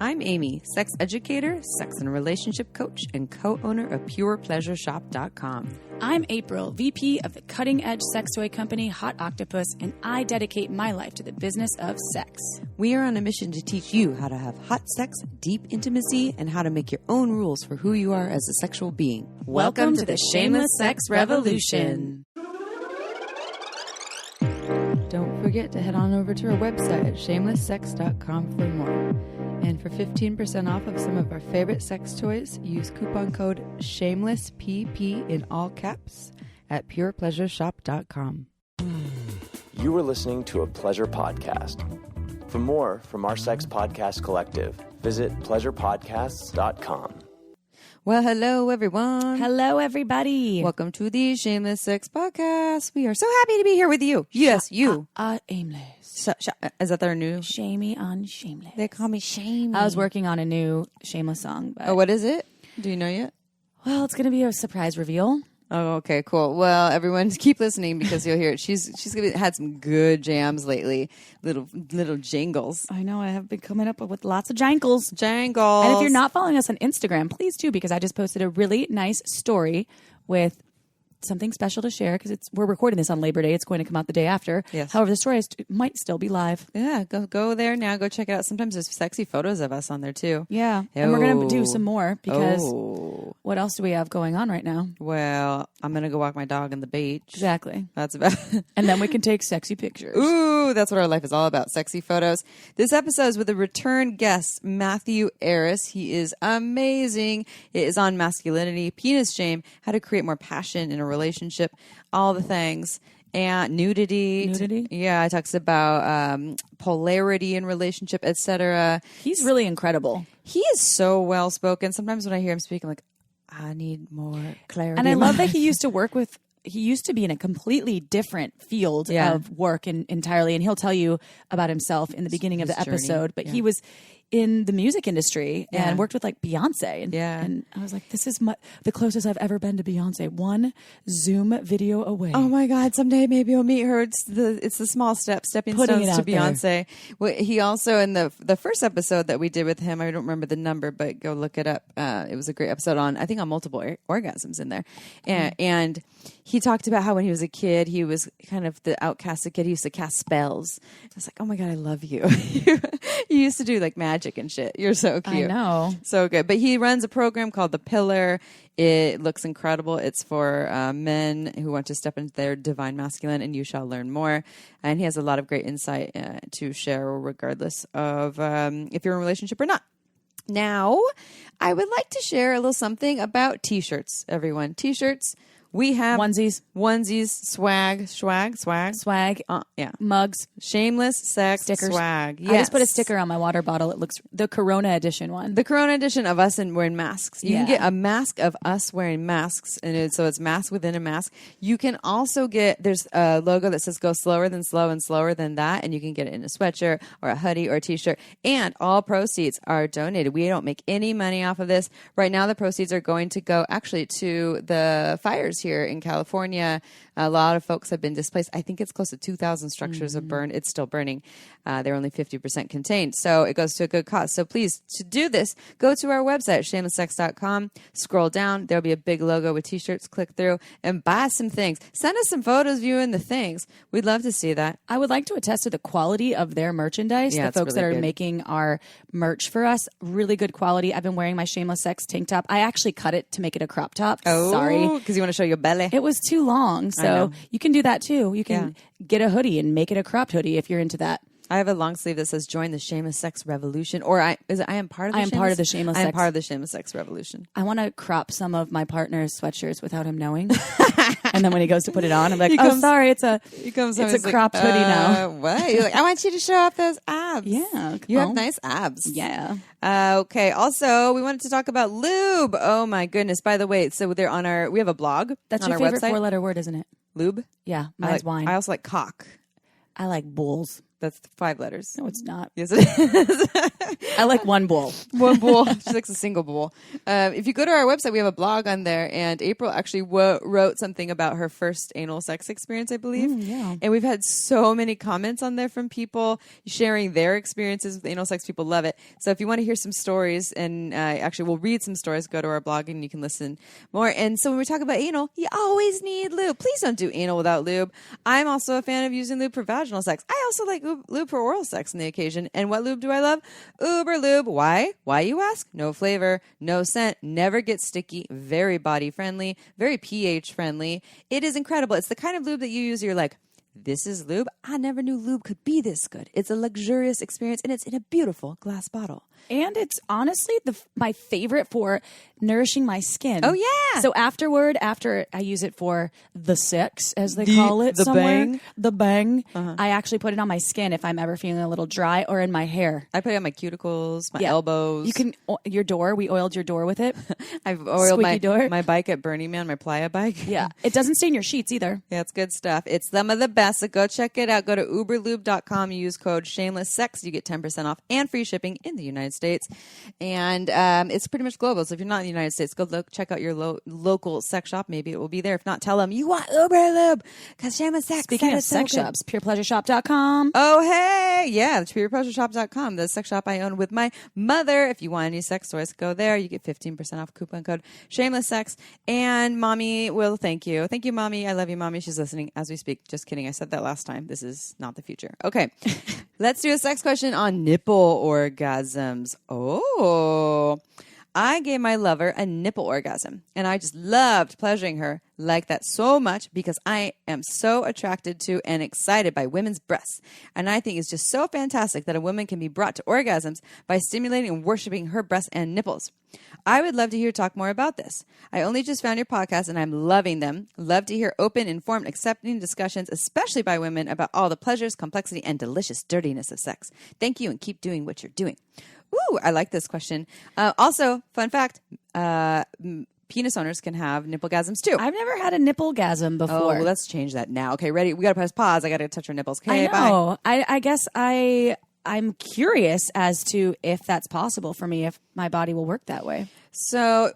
I'm Amy, sex educator, sex and relationship coach, and co-owner of PurePleasureShop.com. I'm April, VP of the cutting-edge sex toy company Hot Octopus, and I dedicate my life to the business of sex. We are on a mission to teach you how to have hot sex, deep intimacy, and how to make your own rules for who you are as a sexual being. Welcome to the Shameless Sex Revolution. Don't forget to head on over to our website at shamelesssex.com for more. And for 15% off of some of our favorite sex toys, use coupon code SHAMELESSPP in all caps at purepleasureshop.com. You are listening to a pleasure podcast. For more from our sex podcast collective, visit pleasurepodcasts.com. Well, hello, everyone. Hello, everybody. Welcome to the Shameless Sex Podcast. We are so happy to be here with you. Yes, you. Aimless. Is that their new? Shamey on Shameless. They call me Shamey. I was working on a new Shameless song. But, Oh, what is it? Do you know yet? well, it's going to be a surprise reveal. Oh, okay, cool. Well, everyone, keep listening because you'll hear it. She's had some good jams lately. Little jingles. I know. I have been coming up with lots of jankles. Jangles. And if you're not following us on Instagram, please do, because I just posted a really nice story with something special to share, because we're recording this on Labor Day. It's going to come out the day after. Yes. However, the story might still be live. Yeah, go there now. Go check it out. Sometimes there's sexy photos of us on there too. Yeah. And we're going to do some more, because Oh. what else do we have going on right now? Well, I'm going to go walk my dog on the beach. Exactly. That's about And then we can take sexy pictures. Ooh, that's what our life is all about. Sexy photos. This episode is with a return guest, Matthew Ayriss. He is amazing. It is on masculinity, penis shame, how to create more passion in a relationship, all the things. And nudity. Yeah, it talks about polarity in relationship, etc. He's really incredible. He is so well spoken. Sometimes when I hear him speak, I'm like, I need more clarity. And I love that he used to be in a completely different field of work entirely. And he'll tell you about himself in the beginning of the episode. But he was in the music industry and worked with like Beyonce. And I was like, this is the closest I've ever been to Beyonce. One Zoom video away. Oh my God! Someday maybe we'll meet her. It's the small stepping stones to Beyonce. Well, he also in the first episode that we did with him, I don't remember the number, but go look it up. It was a great episode on multiple orgasms in there, and he talked about how when he was a kid, he was kind of the outcasted kid. He used to cast spells. I was like, oh my God, I love you. You used to do like magic and shit. You're so cute. I know. So good. But he runs a program called The Pillar. It looks incredible. It's for men who want to step into their divine masculine, and you shall learn more. And he has a lot of great insight to share, regardless of if you're in a relationship or not. Now, I would like to share a little something about T-shirts, everyone. T-shirts. We have onesies, swag, mugs, Shameless Sex stickers, swag. Yes. I just put a sticker on my water bottle. It looks the Corona edition one. The Corona edition of us and wearing masks. You can get a mask of us wearing masks, and so it's mask within a mask. You can also there's a logo that says "Go slower than slow and slower than that," and you can get it in a sweatshirt or a hoodie or a T-shirt. And all proceeds are donated. We don't make any money off of this. Right now, the proceeds are going to go actually to the fires here in California. A lot of folks have been displaced. I think it's close to 2,000 structures have burned. It's still burning. They're only 50% contained. So it goes to a good cause. So please, to do this, go to our website, shamelesssex.com, scroll down. There'll be a big logo with T-shirts. Click through and buy some things. Send us some photos viewing the things. We'd love to see that. I would like to attest to the quality of their merchandise. Yeah, the folks really that are good. making our merch for us, really good quality. I've been wearing my Shameless Sex tank top. I actually cut it to make it a crop top. Sorry. Because you want to show your belly. It was too long. So you can do that too. You can get a hoodie and make it a cropped hoodie if you're into that. I have a long sleeve that says "Join the Shameless Sex Revolution," or I am part of the part of the Shameless I am Sex. part of the Shameless Sex Revolution. I want to crop some of my partner's sweatshirts without him knowing. And then when he goes to put it on, I'm like, sorry, it's a cropped hoodie now. What? You're like, I want you to show off those abs. Yeah. You have nice abs. Yeah. Okay. Also, we wanted to talk about lube. Oh my goodness. By the way, so they're on we have a blog. That's on your our favorite website. 4-letter word, isn't it? Lube? Yeah. Mine's wine. I also like cock. I like bulls. That's 5 letters. No, it's not. Yes, it is. I like one bowl. One bowl. She likes a single bowl. If you go to our website, we have a blog on there, and April actually wrote something about her first anal sex experience, I believe. Yeah. And we've had so many comments on there from people sharing their experiences with anal sex. People love it. So if you want to hear some stories, and actually we'll read some stories, go to our blog and you can listen more. And so when we talk about anal, you always need lube. Please don't do anal without lube. I'm also a fan of using lube for vaginal sex. I also like lube for oral sex on the occasion. And what lube do I love? Uber lube. Why? Why, you ask? No flavor, no scent, never gets sticky, very body friendly, very pH friendly. It is incredible. It's the kind of lube that you use. You're like, this is lube. I never knew lube could be this good. It's a luxurious experience, and it's in a beautiful glass bottle. And it's honestly my favorite for nourishing my skin. Oh, yeah. So after I use it for the sex, as they call it somewhere. The bang. I actually put it on my skin if I'm ever feeling a little dry, or in my hair. I put it on my cuticles, my elbows. You can, your door, we oiled your door with it. I've oiled my my bike at Burning Man, my Playa bike. Yeah. It doesn't stain your sheets either. Yeah, it's good stuff. It's some of the best. So go check it out. Go to uberlube.com. Use code Shameless Sex. You get 10% off and free shipping in the United States. And it's pretty much global. So if you're not in the United States, go check out your local sex shop. Maybe it will be there. If not, tell them you want Uber Lube because Shameless Sex. Speaking of sex shops, purepleasureshop.com. Oh, hey. Yeah, purepleasureshop.com. The sex shop I own with my mother. If you want any sex toys, go there. You get 15% off, coupon code Shameless Sex. And Mommy will thank you. Thank you, Mommy. I love you, Mommy. She's listening as we speak. Just kidding. I said that last time. This is not the future. Okay. Let's do a sex question on nipple orgasms. Oh, I gave my lover a nipple orgasm, and I just loved pleasuring her like that so much because I am so attracted to and excited by women's breasts. And I think it's just so fantastic that a woman can be brought to orgasms by stimulating and worshiping her breasts and nipples. I would love to hear you talk more about this. I only just found your podcast and I'm loving them. Love to hear open, informed, accepting discussions, especially by women, about all the pleasures, complexity, and delicious dirtiness of sex. Thank you and keep doing what you're doing. Ooh, I like this question. Also, fun fact, penis owners can have nipplegasms too. I've never had a nipplegasm before. Oh, well, let's change that now. Okay, ready? We got to press pause. I got to touch her nipples. Okay, I know. Bye. I guess I'm curious as to if that's possible for me, if my body will work that way. So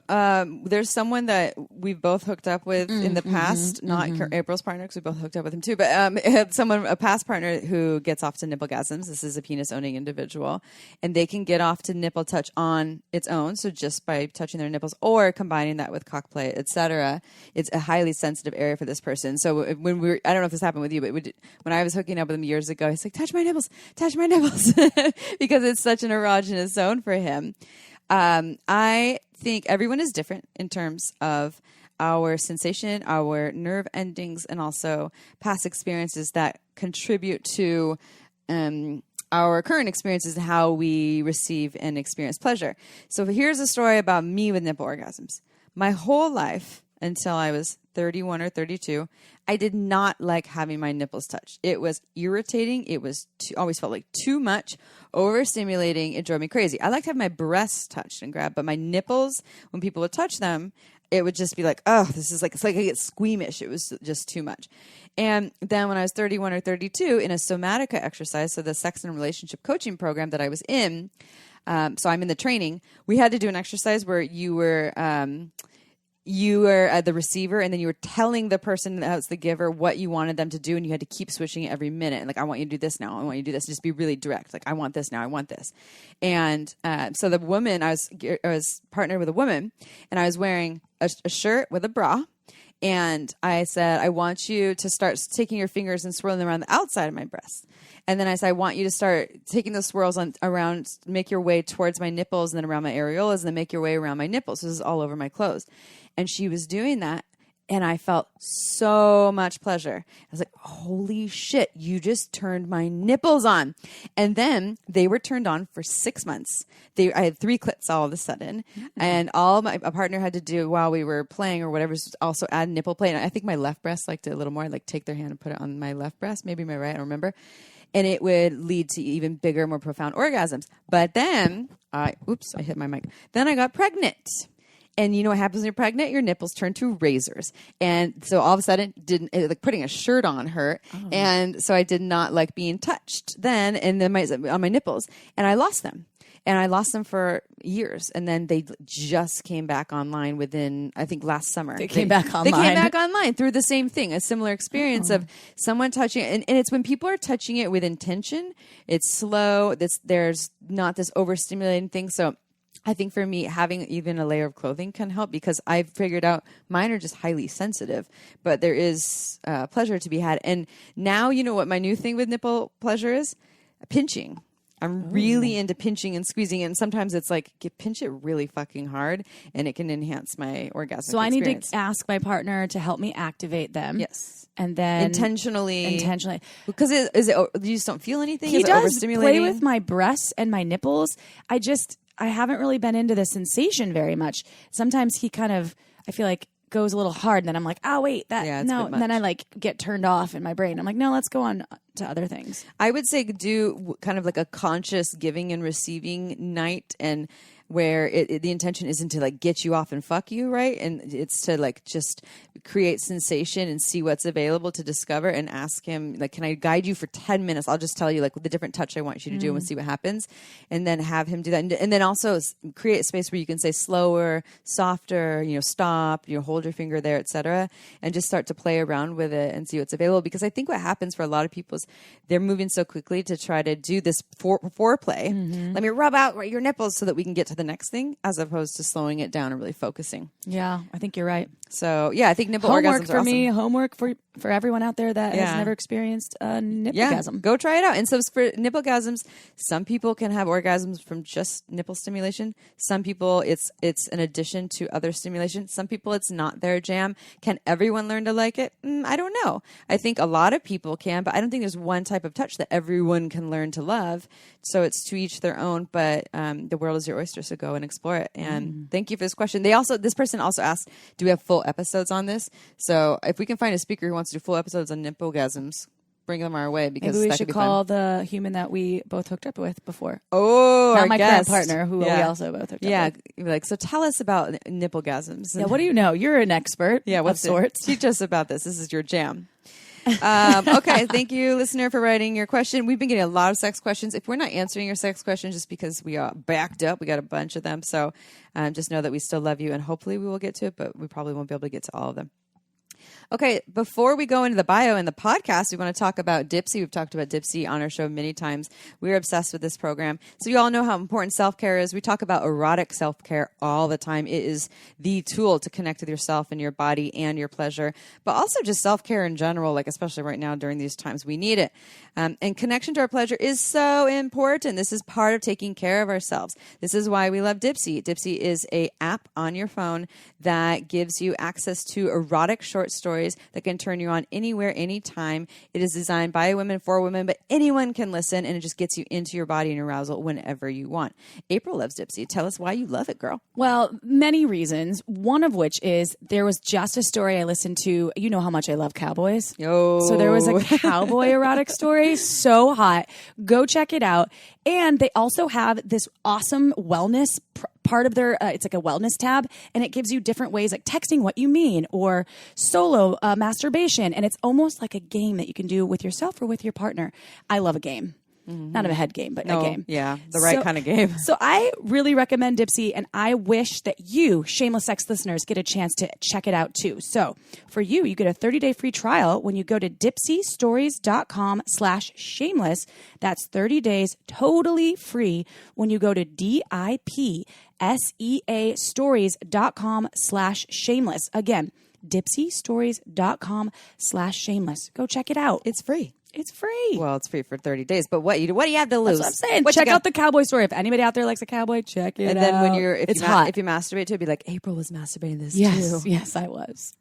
there's someone that we've both hooked up with in the past, not April's partner, because we both hooked up with him too, but a past partner who gets off to nipplegasms. This is a penis-owning individual, and they can get off to nipple touch on its own, so just by touching their nipples or combining that with cock play, etc. It's a highly sensitive area for this person. So when I don't know if this happened with you, but when I was hooking up with him years ago, he's like, touch my nipples, because it's such an erogenous zone for him. I think everyone is different in terms of our sensation, our nerve endings, and also past experiences that contribute to our current experiences and how we receive and experience pleasure. So here's a story about me with nipple orgasms. My whole life, until I was 31 or 32, I did not like having my nipples touched. It was irritating. It was always felt like too much, overstimulating. It drove me crazy. I liked having my breasts touched and grabbed, but my nipples, when people would touch them, it would just be like, oh, it's like I get squeamish. It was just too much. And then when I was 31 or 32, in a somatica exercise, so the sex and relationship coaching program that I was in, so I'm in the training, we had to do an exercise where you were the receiver, and then you were telling the person that was the giver what you wanted them to do, and you had to keep switching it every minute. And like, I want you to do this now. I want you to do this. Just be really direct. Like, I want this now. I want this. And so the woman, I was partnered with a woman, and I was wearing a shirt with a bra. And I said, I want you to start taking your fingers and swirling them around the outside of my breast. And then I said, I want you to start taking those swirls around, make your way towards my nipples and then around my areolas, and then make your way around my nipples. So this is all over my clothes. And she was doing that, and I felt so much pleasure. I was like, holy shit, you just turned my nipples on. And then they were turned on for 6 months. I had 3 clits all of a sudden. Mm-hmm. And all my partner had to do while we were playing or whatever was also add nipple play. And I think my left breast liked it a little more. I'd like take their hand and put it on my left breast, maybe my right, I don't remember. And it would lead to even bigger, more profound orgasms. But then, oops, I hit my mic. Then I got pregnant. And you know what happens when you're pregnant? Your nipples turn to razors. And so all of a sudden, like putting a shirt on hurt. Oh. And so I did not like being touched then, and then on my nipples. And I lost them. And I lost them for years. And then they just came back online within, I think, last summer. They came back online. They came back online through the same thing, a similar experience of someone touching it. And it's when people are touching it with intention, it's slow. There's not this overstimulating thing. So I think for me, having even a layer of clothing can help, because I've figured out mine are just highly sensitive, but there is pleasure to be had. And now, you know what my new thing with nipple pleasure is? Pinching. I'm really into pinching and squeezing, and sometimes it's like pinch it really fucking hard, and it can enhance my orgasm. So I need to ask my partner to help me activate them. Yes, and then intentionally, because is it? You just don't feel anything. He is does play with my breasts and my nipples. I haven't really been into the sensation very much. Sometimes he kind of, I feel like, goes a little hard, and then I'm like, oh wait, no, and then I like get turned off in my brain. I'm like, no, let's go on to other things. I would say do kind of like a conscious giving and receiving night, and where the intention isn't to like get you off and fuck you, right? And it's to like just create sensation and see what's available to discover, and ask him like, can I guide you for 10 minutes? I'll just tell you like the different touch I want you to do and see what happens, and then have him do that. And then also create a space where you can say slower, softer, stop, hold your finger there, etc., and just start to play around with it and see what's available. Because I think what happens for a lot of people is they're moving so quickly to try to do this foreplay. Mm-hmm. Let me rub out your nipples so that we can get to the next thing, as opposed to slowing it down and really focusing. Yeah, I think you're right. So yeah, I think nipple homework orgasms for are awesome. Me, homework for everyone out there that has never experienced a nipplegasm. Go try it out. And so for nipplegasms, some people can have orgasms from just nipple stimulation. Some people it's an addition to other stimulation. Some people it's not their jam. Can everyone learn to like it? I don't know. I think a lot of people can, but I don't think there's one type of touch that everyone can learn to love. So it's to each their own. But the world is your oyster, so go and explore it. And thank you for this question. This person also asked, do we have full episodes on this? So if we can find a speaker who wants to do full episodes on nipplegasms, bring them our way, because maybe we should call the human that we both hooked up with before. Oh, not my current partner, who we also both hooked up with. Yeah, like, so tell us about nipplegasms. Yeah, what do you know? You're an expert. Yeah, of sorts. Teach us about this. This is your jam. Okay, thank you, listener, for writing your question. We've been getting a lot of sex questions. If we're not answering your sex questions just because we are backed up, we got a bunch of them. So just know that we still love you, and hopefully we will get to it, but we probably won't be able to get to all of them. Okay, before we go into the bio and the podcast, we want to talk about Dipsea. We've talked about Dipsea on our show many times. We're obsessed with this program. So you all know how important self-care is. We talk about erotic self-care all the time. It is the tool to connect with yourself and your body and your pleasure, but also just self-care in general, like especially right now during these times, we need it. And connection to our pleasure is so important. This is part of taking care of ourselves. This is why we love Dipsea. Dipsea is an app on your phone that gives you access to erotic short stories that can turn you on anywhere, anytime. It is designed by women for women, but anyone can listen, and it just gets you into your body and arousal whenever you want. April loves Dipsea. Tell us why you love it, girl. Well, many reasons. One of which is there was just a story I listened to. You know how much I love cowboys. So there was a cowboy erotic story. So hot. Go check it out. And they also have this awesome wellness part of their, it's like a wellness tab, and it gives you different ways, like texting what you mean, or solo masturbation. And it's almost like a game that you can do with yourself or with your partner. I love a game. Mm-hmm. Not a head game, but a game. Yeah, the right kind of game. So I really recommend Dipsea, and I wish that you, Shameless Sex listeners, get a chance to check it out too. So for you get a 30-day free trial when you go to dipseastories.com/shameless. That's 30 days totally free when you go to dipseastories.com/shameless. Again, dipseastories.com/shameless. Go check it out. It's free. It's free. Well, it's free for 30 days, but what do you have to lose? That's what I'm saying. Check out the cowboy story. If anybody out there likes a cowboy, check it out. And then when if you masturbate to it, be like, April was masturbating this too. Yes, I was.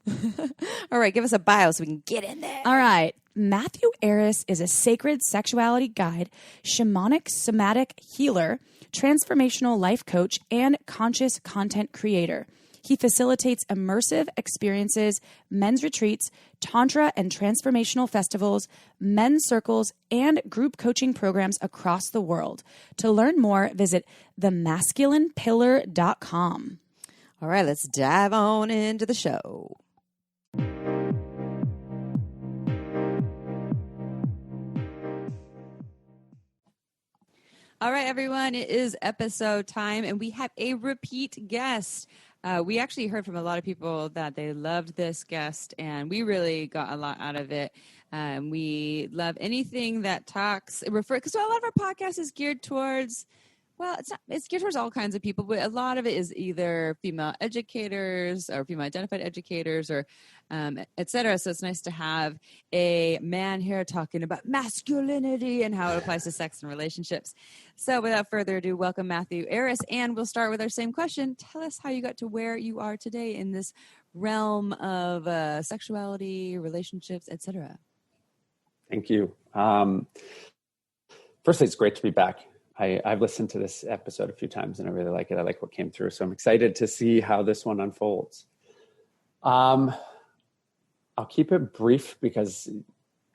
All right, give us a bio so we can get in there. All right. Matthew Ayriss is a sacred sexuality guide, shamanic somatic healer, transformational life coach, and conscious content creator. He facilitates immersive experiences, men's retreats, tantra and transformational festivals, men's circles, and group coaching programs across the world. To learn more, visit themasculinepillar.com. All right, let's dive on into the show. All right, everyone, it is episode time, and we have a repeat guest. We actually heard from a lot of people that they loved this guest, and we really got a lot out of it. We love anything that talks, because a lot of our podcast is geared towards, well, it's geared towards all kinds of people, but a lot of it is either female educators or female identified educators or et cetera. So it's nice to have a man here talking about masculinity and how it applies to sex and relationships. So without further ado, welcome Matthew Ayriss, and we'll start with our same question. Tell us how you got to where you are today in this realm of sexuality, relationships, et cetera. Thank you. Firstly, it's great to be back. I've listened to this episode a few times and I really like it. I like what came through. So I'm excited to see how this one unfolds. I'll keep it brief because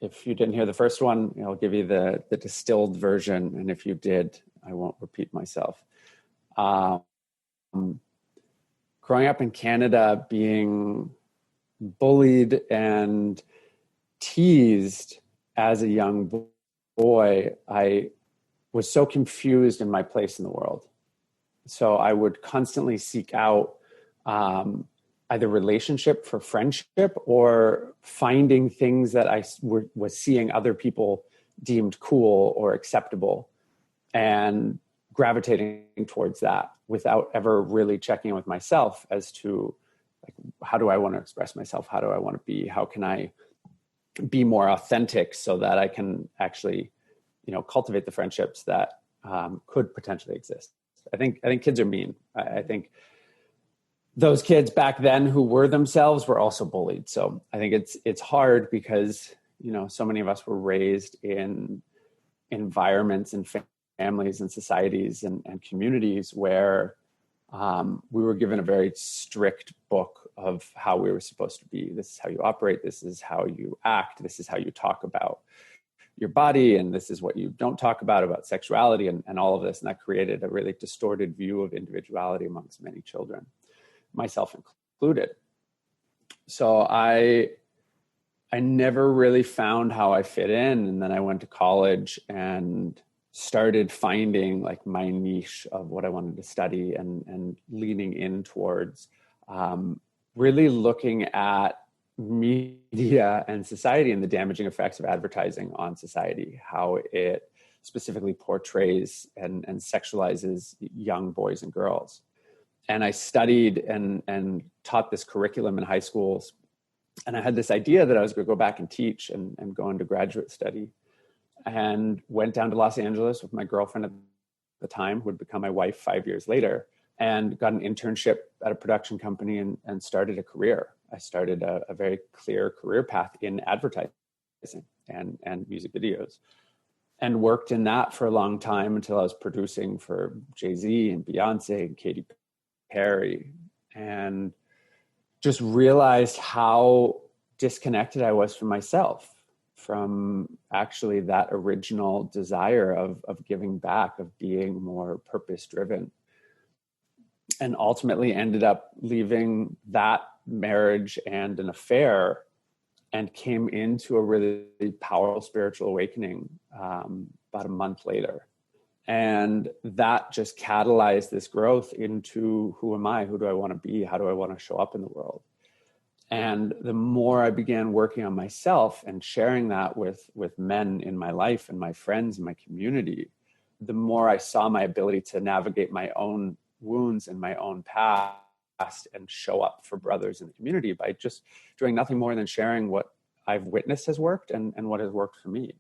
if you didn't hear the first one, I'll give you the distilled version. And if you did, I won't repeat myself. Growing up in Canada, being bullied and teased as a young boy, I was so confused in my place in the world. So I would constantly seek out either relationship for friendship or finding things that I was seeing other people deemed cool or acceptable and gravitating towards that without ever really checking in with myself as to like, how do I want to express myself? How do I want to be? How can I be more authentic so that I can actually cultivate the friendships that could potentially exist. I think kids are mean. I think those kids back then who were themselves were also bullied. So I think it's hard because, so many of us were raised in environments and families and societies and communities where we were given a very strict book of how we were supposed to be. This is how you operate. This is how you act. This is how you talk about your body, and this is what you don't talk about sexuality and all of this. And that created a really distorted view of individuality amongst many children, myself included. So I never really found how I fit in. And then I went to college and started finding like my niche of what I wanted to study and leaning in towards really looking at media and society and the damaging effects of advertising on society, how it specifically portrays and sexualizes young boys and girls. And I studied and taught this curriculum in high schools. And I had this idea that I was going to go back and teach and go into graduate study, and went down to Los Angeles with my girlfriend at the time, who would become my wife 5 years later, and got an internship at a production company and started a career. I started a very clear career path in advertising and music videos, and worked in that for a long time until I was producing for Jay-Z and Beyonce and Katy Perry, and just realized how disconnected I was from myself, from actually that original desire of giving back, of being more purpose-driven. And ultimately ended up leaving that marriage and an affair and came into a really powerful spiritual awakening about a month later. And that just catalyzed this growth into who am I? Who do I want to be? How do I want to show up in the world? And the more I began working on myself and sharing that with men in my life and my friends and my community, the more I saw my ability to navigate my own wounds and my own past and show up for brothers in the community by just doing nothing more than sharing what I've witnessed has worked and what has worked for me.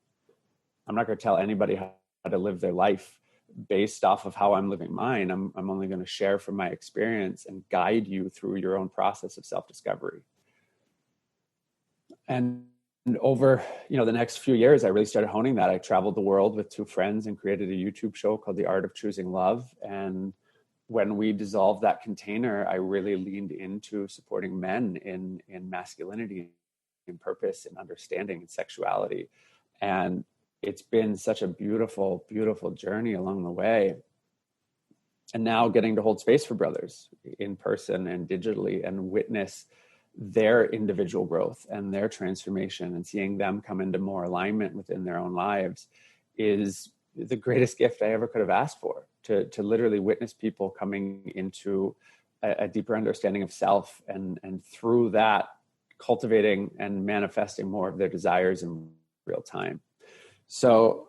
I'm not going to tell anybody how to live their life based off of how I'm living mine. I'm only going to share from my experience and guide you through your own process of self-discovery. And over, the next few years, I really started honing that. I traveled the world with two friends and created a YouTube show called The Art of Choosing Love. And when we dissolved that container, I really leaned into supporting men in masculinity, in purpose, and understanding, and sexuality. And it's been such a beautiful, beautiful journey along the way. And now getting to hold space for brothers in person and digitally and witness their individual growth and their transformation and seeing them come into more alignment within their own lives is the greatest gift I ever could have asked for, to literally witness people coming into a deeper understanding of self and through that cultivating and manifesting more of their desires in real time. So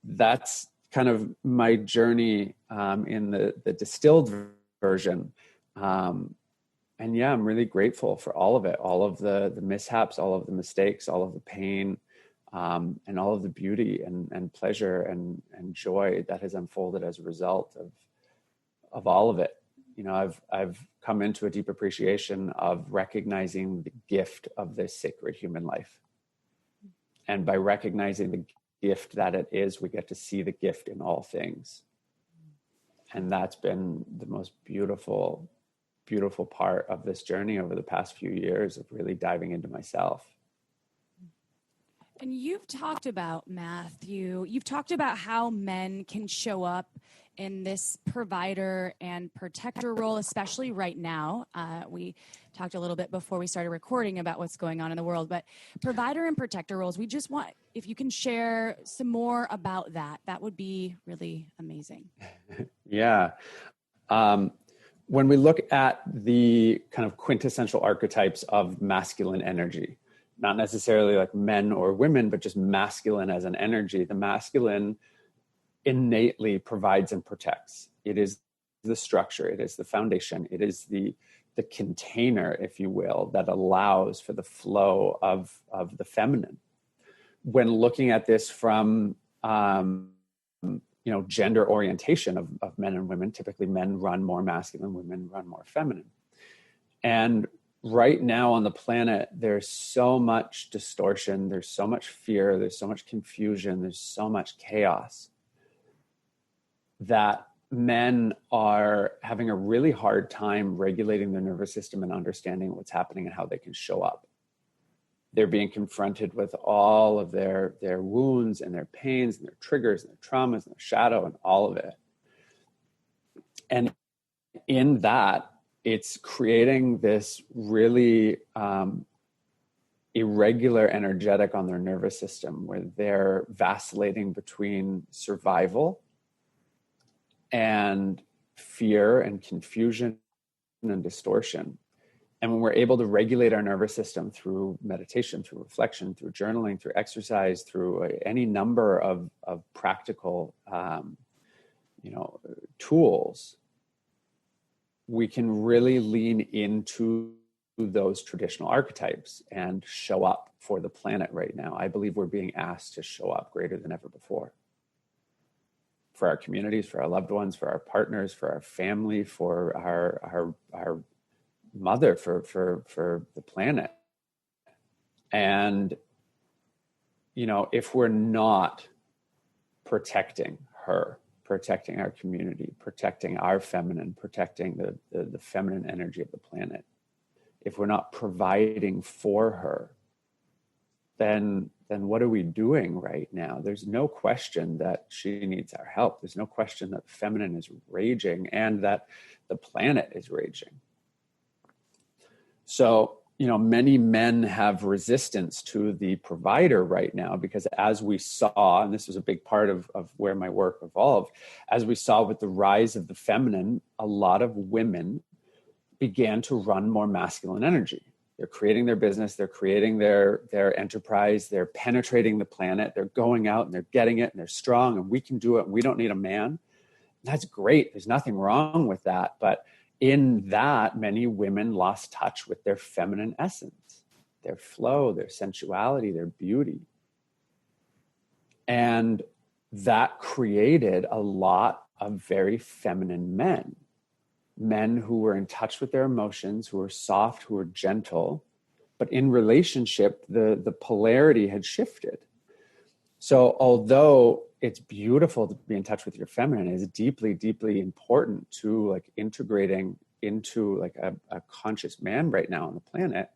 that's kind of my journey in the distilled version. And yeah, I'm really grateful for all of it, all of the mishaps, all of the mistakes, all of the pain, and all of the beauty and pleasure and joy that has unfolded as a result of all of it. You know, I've come into a deep appreciation of recognizing the gift of this sacred human life. And by recognizing the gift that it is, we get to see the gift in all things. And that's been the most beautiful, beautiful part of this journey over the past few years of really diving into myself. And you've talked about, Matthew, you've talked about how men can show up in this provider and protector role, especially right now. We talked a little bit before we started recording about what's going on in the world, but provider and protector roles, we just want, if you can share some more about that, that would be really amazing. Yeah. When we look at the kind of quintessential archetypes of masculine energy, not necessarily like men or women, but just masculine as an energy, the masculine innately provides and protects. It is the structure, it is the foundation, it is the container, if you will, that allows for the flow of the feminine. When looking at this from gender orientation of men and women, typically men run more masculine, women run more feminine. And right now on the planet, there's so much distortion, there's so much fear, there's so much confusion, there's so much chaos that men are having a really hard time regulating their nervous system and understanding what's happening and how they can show up. They're being confronted with all of their wounds and their pains and their triggers and their traumas and their shadow and all of it. And in that, it's creating this really irregular energetic on their nervous system where they're vacillating between survival and fear and confusion and distortion. And when we're able to regulate our nervous system through meditation, through reflection, through journaling, through exercise, through any number of practical, tools, we can really lean into those traditional archetypes and show up for the planet right now. I believe we're being asked to show up greater than ever before. For our communities, for our loved ones, for our partners, for our family, for our mother, for the planet. And, if we're not protecting her, protecting our community, protecting our feminine, protecting the feminine energy of the planet, if we're not providing for her, then what are we doing right now? There's no question that she needs our help. There's no question that the feminine is raging and that the planet is raging. So, many men have resistance to the provider right now because as we saw, and this was a big part of where my work evolved, as we saw with the rise of the feminine, a lot of women began to run more masculine energy. They're creating their business, they're creating their enterprise, they're penetrating the planet, they're going out and they're getting it and they're strong and we can do it and we don't need a man. That's great. There's nothing wrong with that. But in that, many women lost touch with their feminine essence, their flow, their sensuality, their beauty. And that created a lot of very feminine men who were in touch with their emotions, who were soft, who were gentle. But in relationship, the polarity had shifted. So although it's beautiful to be in touch with your feminine, it's deeply, deeply important to integrating into a conscious man right now on the planet.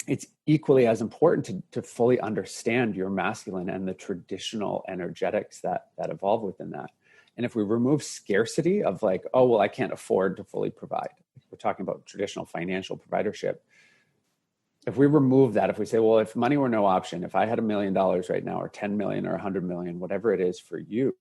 It's equally as important to fully understand your masculine and the traditional energetics that evolve within that. And if we remove scarcity of like, oh, well, I can't afford to fully provide. We're talking about traditional financial providership. If we remove that, if we say, well, if money were no option, if I had $1 million right now, or 10 million or 100 million, whatever it is for you,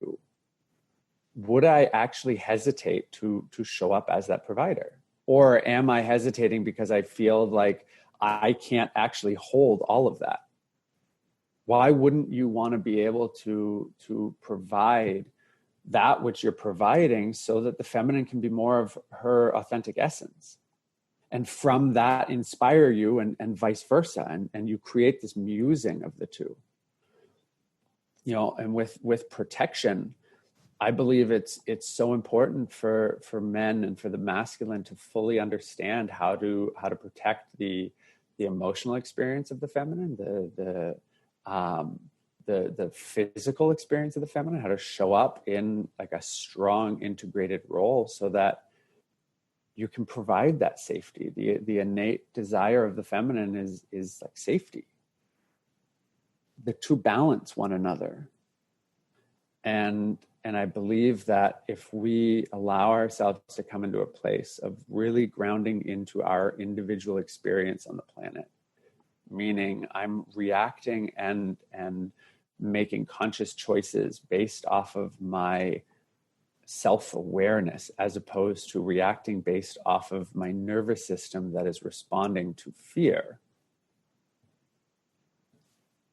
would I actually hesitate to show up as that provider? Or am I hesitating because I feel like I can't actually hold all of that? Why wouldn't you want to be able to provide that which you're providing so that the feminine can be more of her authentic essence? And from that inspire you and vice versa. And you create this musing of the two. You know, and with protection, I believe it's so important for men and for the masculine to fully understand how to protect the emotional experience of the feminine, the physical experience of the feminine, how to show up in like a strong integrated role so that you can provide that safety. The innate desire of the feminine is like safety. The two balance one another. And I believe that if we allow ourselves to come into a place of really grounding into our individual experience on the planet, meaning I'm reacting and making conscious choices based off of my self-awareness, as opposed to reacting based off of my nervous system that is responding to fear,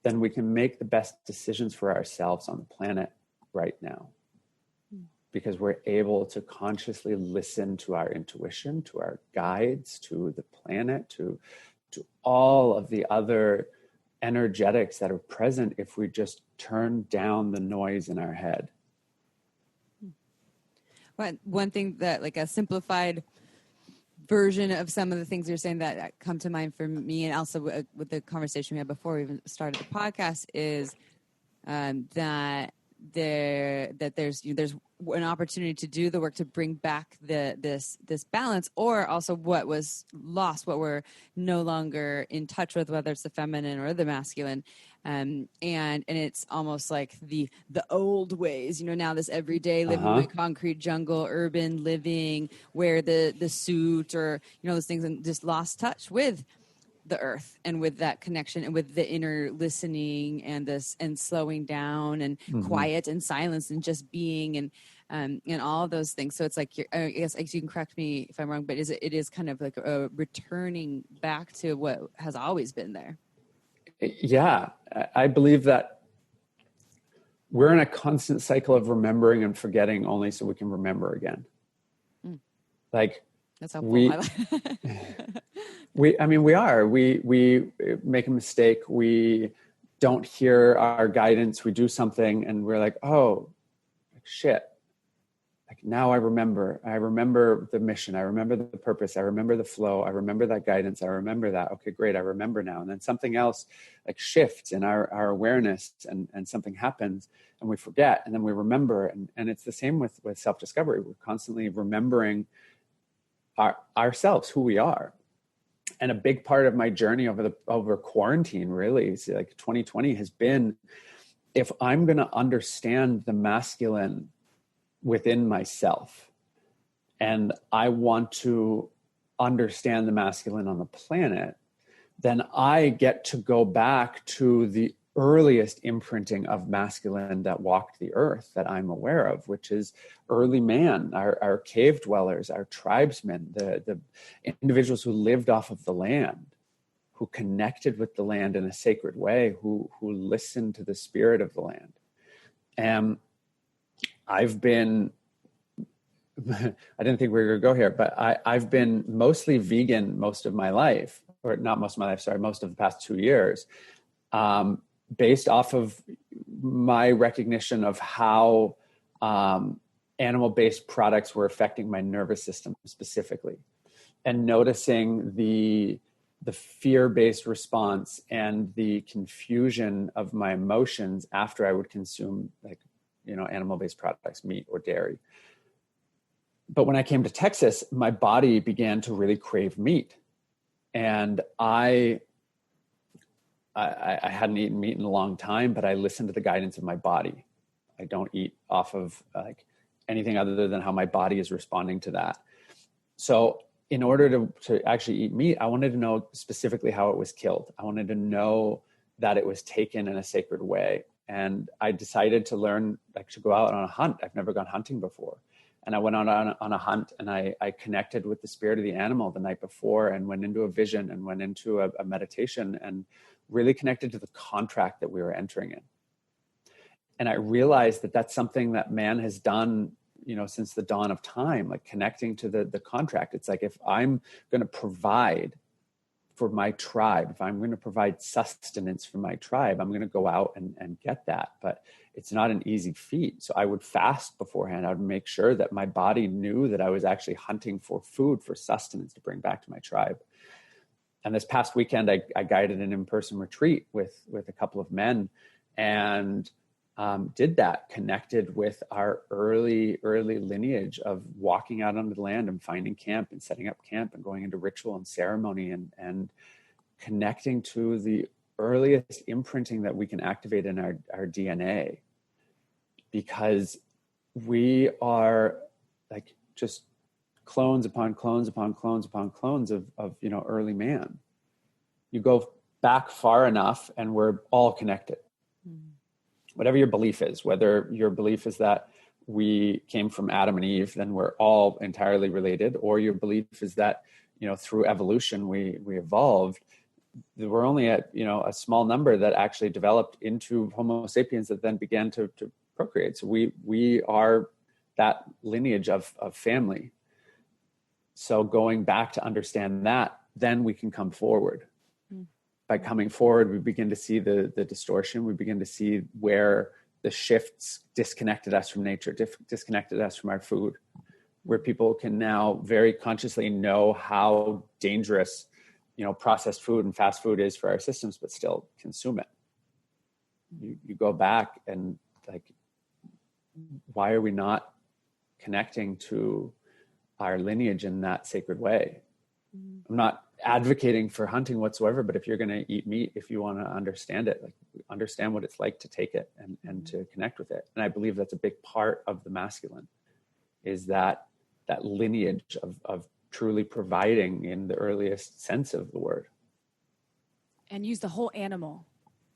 then we can make the best decisions for ourselves on the planet right now. Because we're able to consciously listen to our intuition, to our guides, to the planet, to all of the other energetics that are present if we just turn down the noise in our head. One thing that, like a simplified version of some of the things you're saying that come to mind for me, and also with the conversation we had before we even started the podcast, is that there's an opportunity to do the work to bring back this balance, or also what was lost, what we're no longer in touch with, whether it's the feminine or the masculine, and it's almost like the old ways, now this everyday living in my concrete jungle, urban living, wear the suit, or those things, and just lost touch with the earth and with that connection and with the inner listening and slowing down and quiet and silence and just being and all of those things. So it's like, I guess you can correct me if I'm wrong, but it is kind of like a returning back to what has always been there. Yeah, I believe that we're in a constant cycle of remembering and forgetting only so we can remember again. Like, that's helpful. we make a mistake. We don't hear our guidance. We do something and we're like, oh, shit. Like, now I remember the mission. I remember the purpose. I remember the flow. I remember that guidance. I remember that. Okay, great. I remember now. And then something else like shifts in our awareness and something happens and we forget and then we remember. And it's the same with self-discovery. We're constantly remembering ourselves, who we are. And a big part of my journey over quarantine, really, is like 2020 has been, if I'm going to understand the masculine within myself, and I want to understand the masculine on the planet, then I get to go back to the earliest imprinting of masculine that walked the earth that I'm aware of, which is early man, our cave dwellers, our tribesmen, the individuals who lived off of the land, who connected with the land in a sacred way, who listened to the spirit of the land. And I've been, I didn't think we were going to go here, but I've been mostly vegan most of my life, or not most of my life, sorry, most of the past 2 years, based off of my recognition of how animal-based products were affecting my nervous system specifically, and noticing the fear-based response and the confusion of my emotions after I would consume animal-based products, meat or dairy. But when I came to Texas, my body began to really crave meat. And I hadn't eaten meat in a long time, but I listened to the guidance of my body. I don't eat off of anything other than how my body is responding to that. So in order to actually eat meat, I wanted to know specifically how it was killed. I wanted to know that it was taken in a sacred way. And I decided to learn, like, to go out on a hunt. I've never gone hunting before. And I went on a hunt, and I connected with the spirit of the animal the night before, and went into a vision and went into a meditation, and really connected to the contract that we were entering in. And I realized that that's something that man has done, since the dawn of time, like connecting to the contract. It's like, if I'm going to provide for my tribe, if I'm going to provide sustenance for my tribe, I'm going to go out and get that. But it's not an easy feat. So I would fast beforehand. I would make sure that my body knew that I was actually hunting for food, for sustenance to bring back to my tribe. And this past weekend, I guided an in-person retreat with a couple of men, and did that, connected with our early lineage of walking out onto the land and finding camp and setting up camp and going into ritual and ceremony, and connecting to the earliest imprinting that we can activate in our DNA, because we are like just clones upon clones upon clones upon clones of early man. You go back far enough and we're all connected. Whatever your belief is, whether your belief is that we came from Adam and Eve, then we're all entirely related, or your belief is that, through evolution, we evolved. We're only at, a small number that actually developed into Homo sapiens that then began to procreate. So we are that lineage of family. So going back to understand that, then we can come forward. By coming forward, we begin to see the distortion. We begin to see where the shifts disconnected us from nature, disconnected us from our food, where people can now very consciously know how dangerous, processed food and fast food is for our systems, but still consume it. You go back and, like, why are we not connecting to our lineage in that sacred way? I'm not advocating for hunting whatsoever, but if you're going to eat meat, if you want to understand it, like, understand what it's like to take it and to connect with it. And I believe that's a big part of the masculine, is that lineage of truly providing in the earliest sense of the word. And use the whole animal.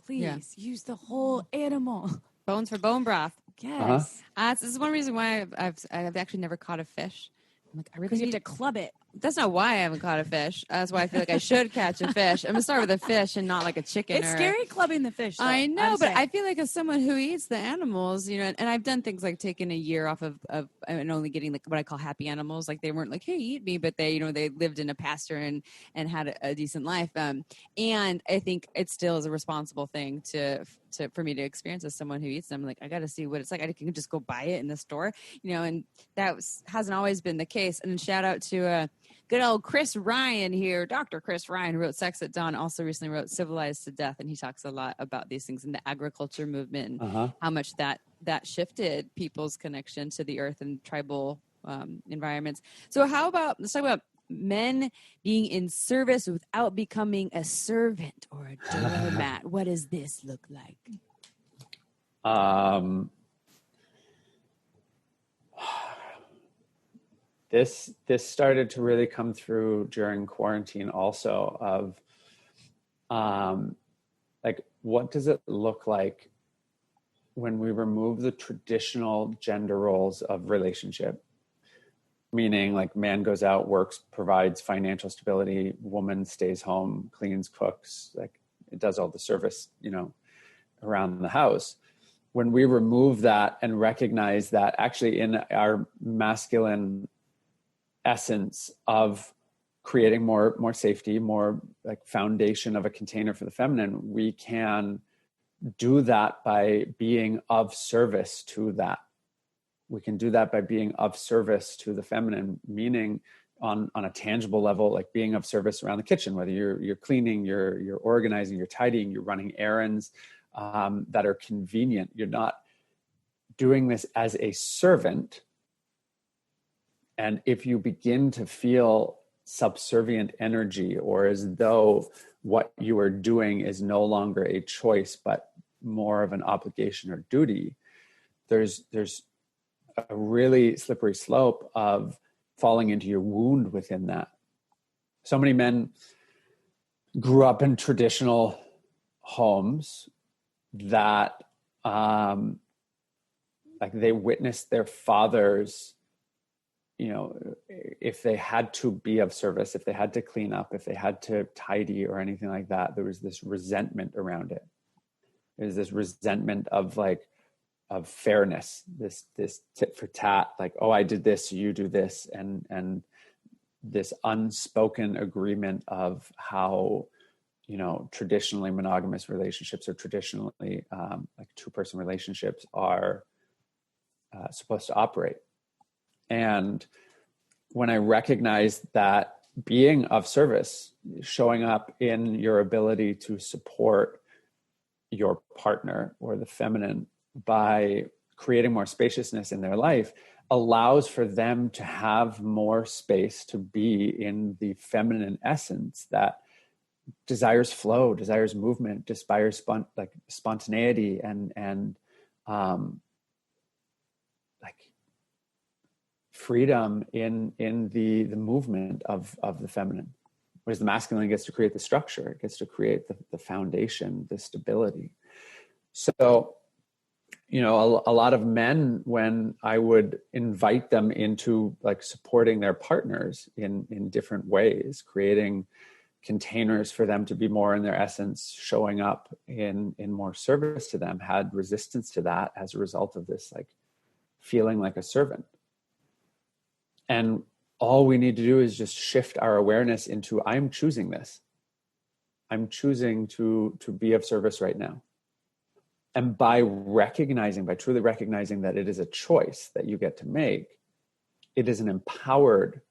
Please use the whole animal. Bones for bone broth. Yes. This is one reason why I've actually never caught a fish. I'm like, I really because you have to club it. That's not why I haven't caught a fish. That's why I feel like I should catch a fish. I'm gonna start with a fish and not like a chicken. It's scary clubbing the fish, though. I know, but I feel like as someone who eats the animals, and I've done things like taking a year off of and only getting like what I call happy animals. Like, they weren't like, hey, eat me, but they lived in a pasture and had a decent life. And I think it still is a responsible thing for me to experience as someone who eats them. Like, I got to see what it's like. I can just go buy it in the store, and that hasn't always been the case. And shout out to good old Chris Ryan here. Dr. Chris Ryan, who wrote Sex at Dawn, also recently wrote Civilized to Death. And he talks a lot about these things in the agriculture movement and how much that shifted people's connection to the earth and tribal environments. So let's talk about men being in service without becoming a servant or a doormat. What does this look like? This started to really come through during quarantine also, of like, what does it look like when we remove the traditional gender roles of relationship? Meaning, like, man goes out, works, provides financial stability, woman stays home, cleans, cooks, like, it does all the service, around the house. When we remove that and recognize that actually in our masculine essence of creating more safety, more like foundation of a container for the feminine, we can do that by being of service to that. We can do that by being of service to the feminine, meaning on a tangible level, like being of service around the kitchen, whether you're cleaning, you're organizing, you're tidying, you're running errands that are convenient. You're not doing this as a servant. And if you begin to feel subservient energy, or as though what you are doing is no longer a choice, but more of an obligation or duty, there's a really slippery slope of falling into your wound within that. So many men grew up in traditional homes that like they witnessed their fathers, if they had to be of service, if they had to clean up, if they had to tidy or anything like that, there was this resentment around it. There's this resentment of fairness, this tit for tat, like, oh, I did this, so you do this, and this unspoken agreement of how traditionally monogamous relationships or traditionally like two-person relationships are supposed to operate. And when I recognized that being of service, showing up in your ability to support your partner or the feminine by creating more spaciousness in their life, allows for them to have more space to be in the feminine essence that desires flow, desires movement, desires spontaneity and like freedom in the movement of the feminine. Whereas the masculine gets to create the structure, it gets to create the foundation, the stability. So, a lot of men, when I would invite them into like supporting their partners in different ways, creating containers for them to be more in their essence, showing up in more service to them, had resistance to that as a result of this like feeling like a servant. And all we need to do is just shift our awareness into, I'm choosing this. I'm choosing to be of service right now. And by truly recognizing that it is a choice that you get to make, it is an empowered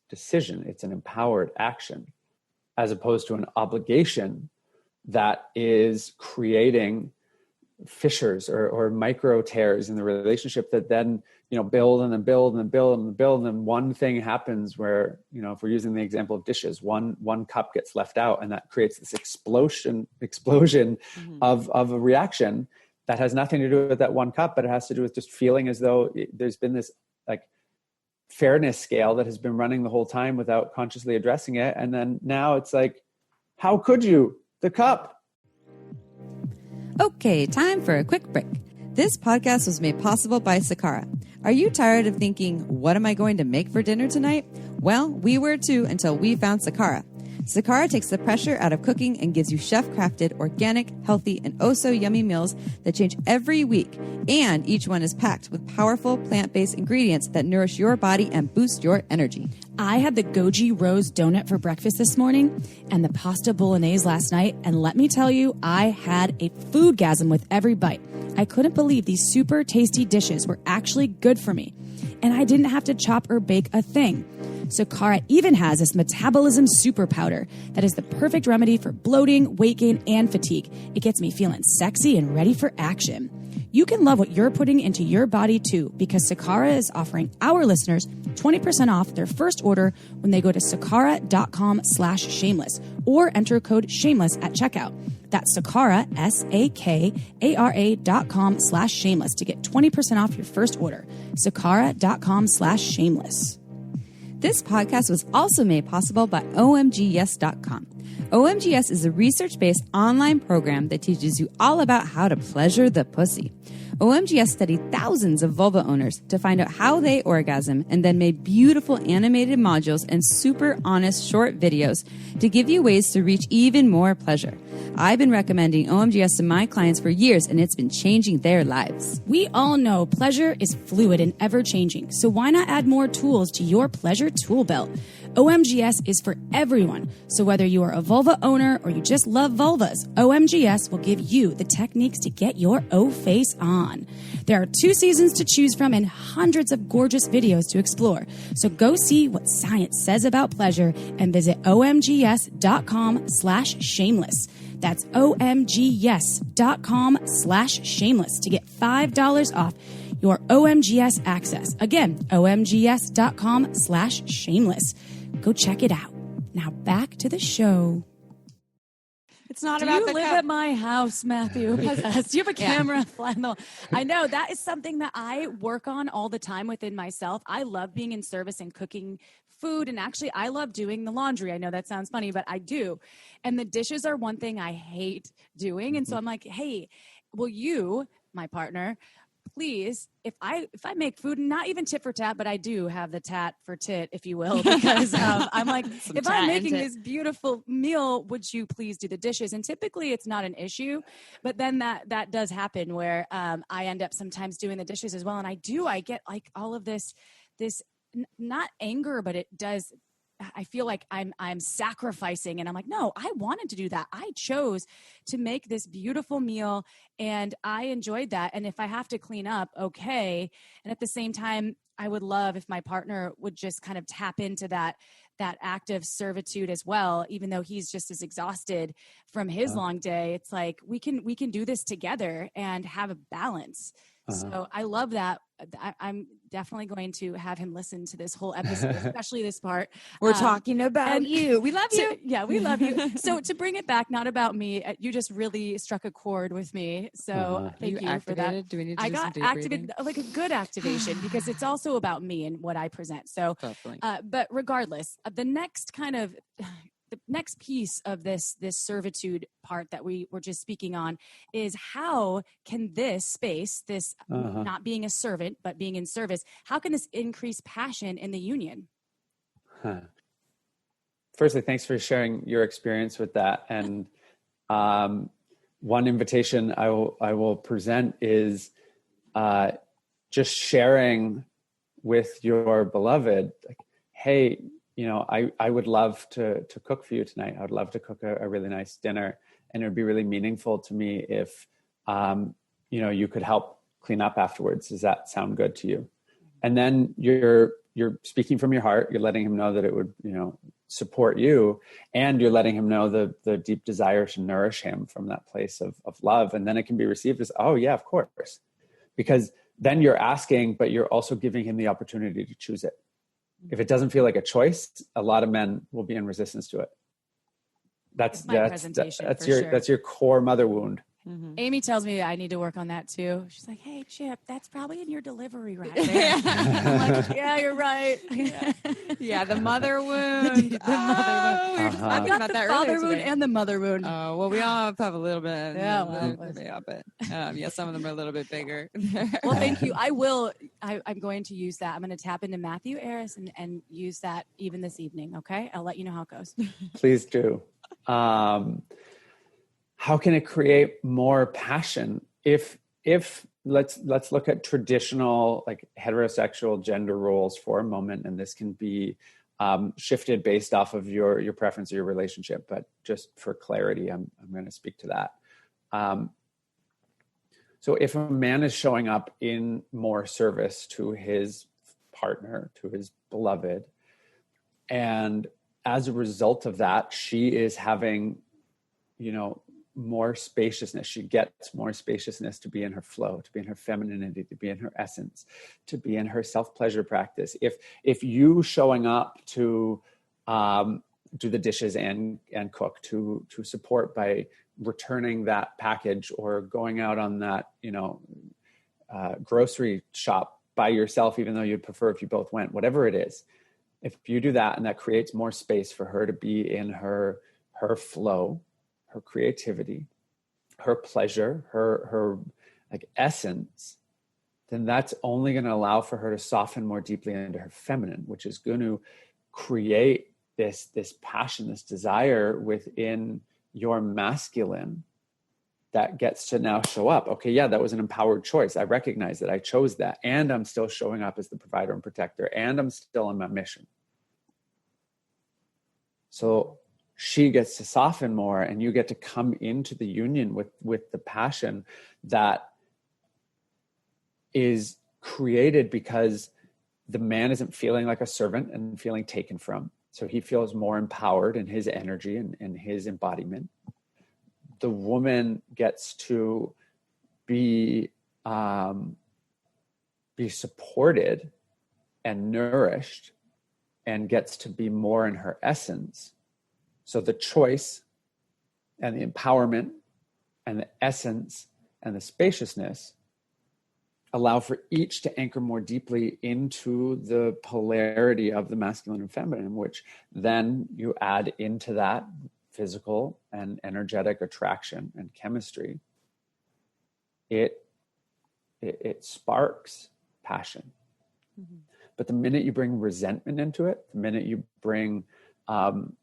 decision. It's an empowered action, as opposed to an obligation that is creating fissures or micro tears in the relationship that then, build and then build and then build and then build. And then one thing happens where, if we're using the example of dishes, one cup gets left out, and that creates this explosion of a reaction that has nothing to do with that one cup, but it has to do with just feeling as though there's been this like fairness scale that has been running the whole time without consciously addressing it. And then now it's like, how could you? The cup. Okay, time for a quick break. This podcast was made possible by Sakara. Are you tired of thinking, what am I going to make for dinner tonight? Well, we were too until we found Sakara. Sakara takes the pressure out of cooking and gives you chef-crafted, organic, healthy, and oh-so-yummy meals that change every week. And each one is packed with powerful plant-based ingredients that nourish your body and boost your energy. I had the goji rose donut for breakfast this morning and the pasta bolognese last night. And let me tell you, I had a foodgasm with every bite. I couldn't believe these super tasty dishes were actually good for me. And I didn't have to chop or bake a thing. Sakara even has this metabolism super powder that is the perfect remedy for bloating, weight gain, and fatigue. It gets me feeling sexy and ready for action. You can love what you're putting into your body too, because Sakara is offering our listeners 20% off their first order when they go to sakara.com/shameless or enter code shameless at checkout. That's Sakara, SAKARA.com/shameless to get 20% off your first order. Sakara.com/shameless. This podcast was also made possible by OMGYes.com. OMGYes is a research-based online program that teaches you all about how to pleasure the pussy. OMGYes studied thousands of vulva owners to find out how they orgasm and then made beautiful animated modules and super honest short videos to give you ways to reach even more pleasure. I've been recommending OMGYes to my clients for years, and it's been changing their lives. We all know pleasure is fluid and ever-changing, so why not add more tools to your pleasure tool belt? OMGYes is for everyone, so whether you are a vulva owner or you just love vulvas, OMGYes will give you the techniques to get your O-face on. There are 2 seasons to choose from and hundreds of gorgeous videos to explore, so go see what science says about pleasure and visit OMGYes.com/shameless. That's OMGYes.com/shameless to get $5 off your OMGYes access. Again, OMGYes.com/shameless. Go check it out. Now back to the show. It's not Do about you the live cup. at my house, Matthew? Do you have a camera flying the wall? I know that is something that I work on all the time within myself. I love being in service and cooking food. And actually, I love doing the laundry. I know that sounds funny, but I do. And the dishes are one thing I hate doing. And so I'm like, hey, will you, my partner, please, if I make food, not even tit for tat, but I do have the tat for tit, if you will, because I'm like, if I'm making this beautiful meal, would you please do the dishes? And typically it's not an issue, but then that does happen where I end up sometimes doing the dishes as well. And I get like all of this not anger, but it does. I feel like I'm sacrificing, and I'm like, no, I wanted to do that. I chose to make this beautiful meal, and I enjoyed that. And if I have to clean up, okay. And at the same time, I would love if my partner would just kind of tap into that act of servitude as well, even though he's just as exhausted from his long day. It's like we can do this together and have a balance. So I love that. I'm definitely going to have him listen to this whole episode, especially this part. We're talking about you. We love you. Yeah, we love you. So to bring it back, not about me, you just really struck a chord with me. So thank you for that. Do we need to I do got some activated, like a good activation, because it's also about me and what I present. So, but regardless, the next the next piece of this servitude part that we were just speaking on is how can this space, this not being a servant, but being in service, how can this increase passion in the union? Firstly, thanks for sharing your experience with that. And one invitation I will present is just sharing with your beloved, like, hey, I would love to cook for you tonight. I would love to cook a really nice dinner, and it would be really meaningful to me if, you could help clean up afterwards. Does that sound good to you? And then you're speaking from your heart. You're letting him know that it would, support you, and you're letting him know the deep desire to nourish him from that place of love. And then it can be received as, oh yeah, of course, because then you're asking, but you're also giving him the opportunity to choose it. If it doesn't feel like a choice, a lot of men will be in resistance to it. That's your core mother wound. Mm-hmm. Amy tells me I need to work on that too. She's like, hey, Chip, that's probably in your delivery right there. I'm like, yeah, you're right. Yeah, the mother wound. We were just talking about the father wound and the mother wound. Oh, well, we all have a little bit. But some of them are a little bit bigger. Well, thank you. I'm going to use that. I'm going to tap into Matthew Ayriss and use that even this evening. Okay. I'll let you know how it goes. Please do. How can it create more passion? If let's look at traditional, like, heterosexual gender roles for a moment, and this can be shifted based off of your preference or your relationship, but just for clarity, I'm going to speak to that. So if a man is showing up in more service to his partner, to his beloved, and as a result of that, she is having, more spaciousness. She gets more spaciousness to be in her flow, to be in her femininity, to be in her essence, to be in her self-pleasure practice. If you showing up to do the dishes and cook, to support by returning that package or going out on that, grocery shop by yourself, even though you'd prefer if you both went, whatever it is, if you do that, and that creates more space for her to be in her flow, her creativity, her pleasure, her like essence, then that's only going to allow for her to soften more deeply into her feminine, which is going to create this passion, this desire within your masculine that gets to now show up. Okay, yeah, that was an empowered choice. I recognize that I chose that, and I'm still showing up as the provider and protector, and I'm still on my mission. So she gets to soften more, and you get to come into the union with the passion that is created because the man isn't feeling like a servant and feeling taken from. So he feels more empowered in his energy and his embodiment. The woman gets to be supported and nourished, and gets to be more in her essence. So the choice and the empowerment and the essence and the spaciousness allow for each to anchor more deeply into the polarity of the masculine and feminine, which then you add into that physical and energetic attraction and chemistry. It sparks passion. Mm-hmm. But the minute you bring resentment into it, the minute you bring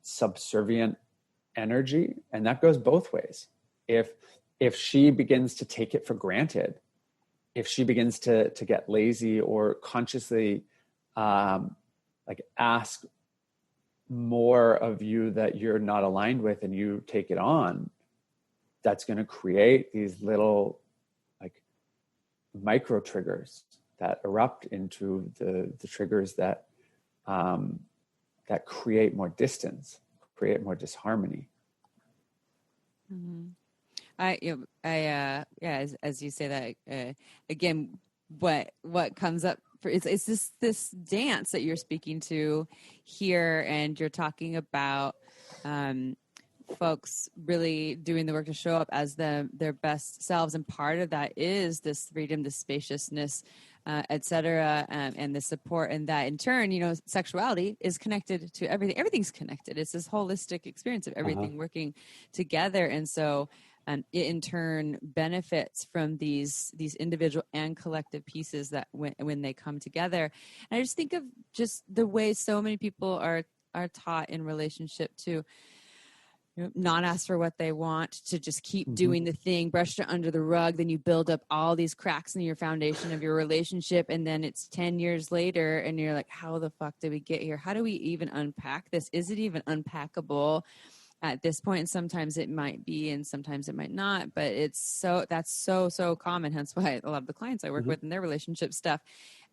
subservient energy, and that goes both ways. If she begins to take it for granted, if she begins to get lazy or consciously like ask more of you that you're not aligned with and you take it on, that's going to create these little like micro triggers that erupt into the triggers that that create more distance, create more disharmony. Mm-hmm. As you say that, again, what comes up it's this dance that you're speaking to here, and you're talking about folks really doing the work to show up as their best selves, and part of that is this freedom, this spaciousness, etc., and the support, and that in turn, sexuality is connected to everything. Everything's connected. It's this holistic experience of everything working together, and so. It in turn benefits from these individual and collective pieces that when they come together. And I just think of just the way so many people are taught in relationship to not ask for what they want, to just keep doing the thing, brush it under the rug. Then you build up all these cracks in your foundation of your relationship. And then it's 10 years later and you're like, how the fuck did we get here? How do we even unpack this? Is it even unpackable? At this point, and sometimes it might be, and sometimes it might not, but that's so common. Hence why a lot of the clients I work with in their relationship stuff,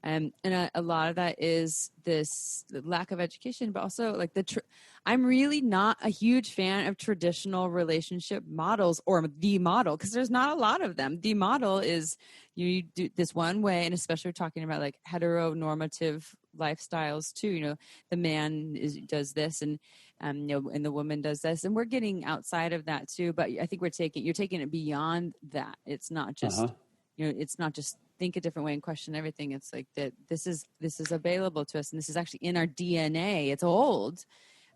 and a lot of that is this lack of education, but also like I'm really not a huge fan of traditional relationship models or the model, because there's not a lot of them. The model is you do this one way, and especially we're talking about like heteronormative lifestyles too. The man does this, and and the woman does this, and we're getting outside of that too. But I think you're taking it beyond that. It's not just it's not just think a different way and question everything. It's like that. This is available to us, and this is actually in our DNA. It's old,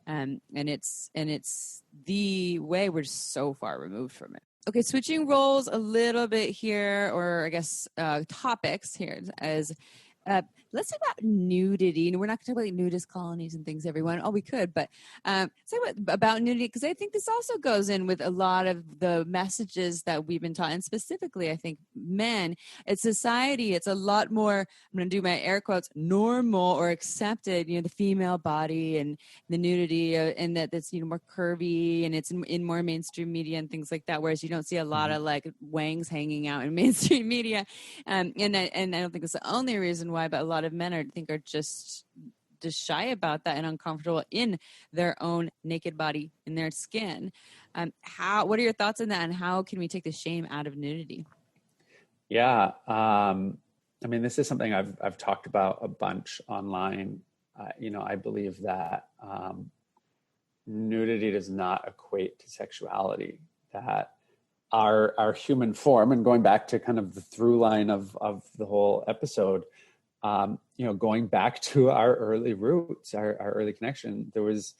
and it's the way we're just so far removed from it. Okay, switching roles a little bit here, or I guess topics here as. Let's talk about nudity. And we're not going to talk about nudist colonies and things, everyone. Oh, we could, but let's talk about nudity, because I think this also goes in with a lot of the messages that we've been taught, and specifically, I think men. It's society. It's a lot more, I'm going to do my air quotes, normal or accepted, the female body and the nudity, and that's, more curvy, and it's in more mainstream media and things like that, whereas you don't see a lot of like wangs hanging out in mainstream media. And I don't think it's the only reason why, but a lot of men are just shy about that and uncomfortable in their own naked body, in their skin. What are your thoughts on that, and how can we take the shame out of nudity? Yeah, I mean, this is something I've talked about a bunch online. I believe that nudity does not equate to sexuality. That our human form, and going back to kind of the through line of the whole episode, going back to our early roots, our early connection, there was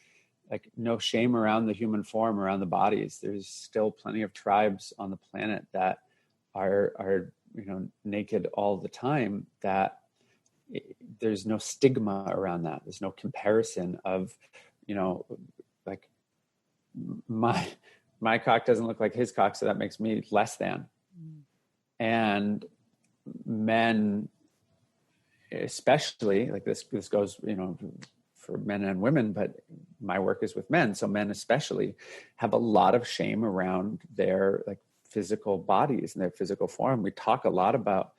like no shame around the human form, around the bodies. There's still plenty of tribes on the planet that are naked all the time, that there's no stigma around that. There's no comparison of, like my cock doesn't look like his cock, so that makes me less than. And men, especially, like this goes, for men and women, but my work is with men. So men especially have a lot of shame around their like physical bodies and their physical form. We talk a lot about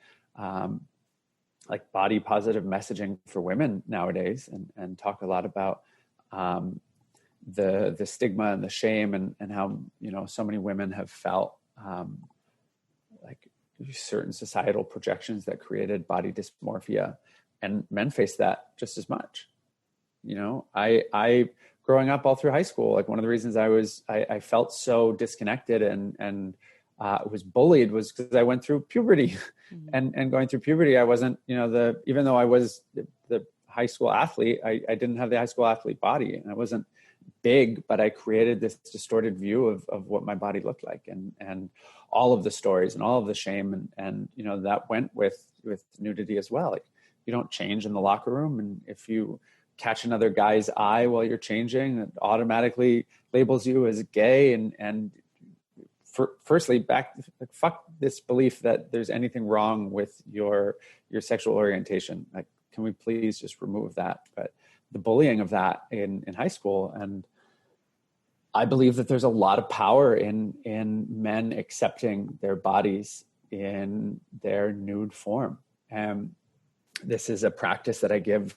like body positive messaging for women nowadays, and talk a lot about the stigma and the shame, and how, so many women have felt like certain societal projections that created body dysmorphia, and men face that just as much. I growing up all through high school, like one of the reasons I felt so disconnected and was bullied was because I went through puberty. And going through puberty, I wasn't, even though I was the high school athlete, I didn't have the high school athlete body, and I wasn't big, but I created this distorted view of what my body looked like, and all of the stories and all of the shame. And that went with nudity as well. Like, you don't change in the locker room. And if you catch another guy's eye while you're changing, it automatically labels you as gay. And firstly, fuck this belief that there's anything wrong with your sexual orientation. Like, can we please just remove that? But the bullying of that in high school, and I believe that there's a lot of power in men accepting their bodies in their nude form. And this is a practice that I give,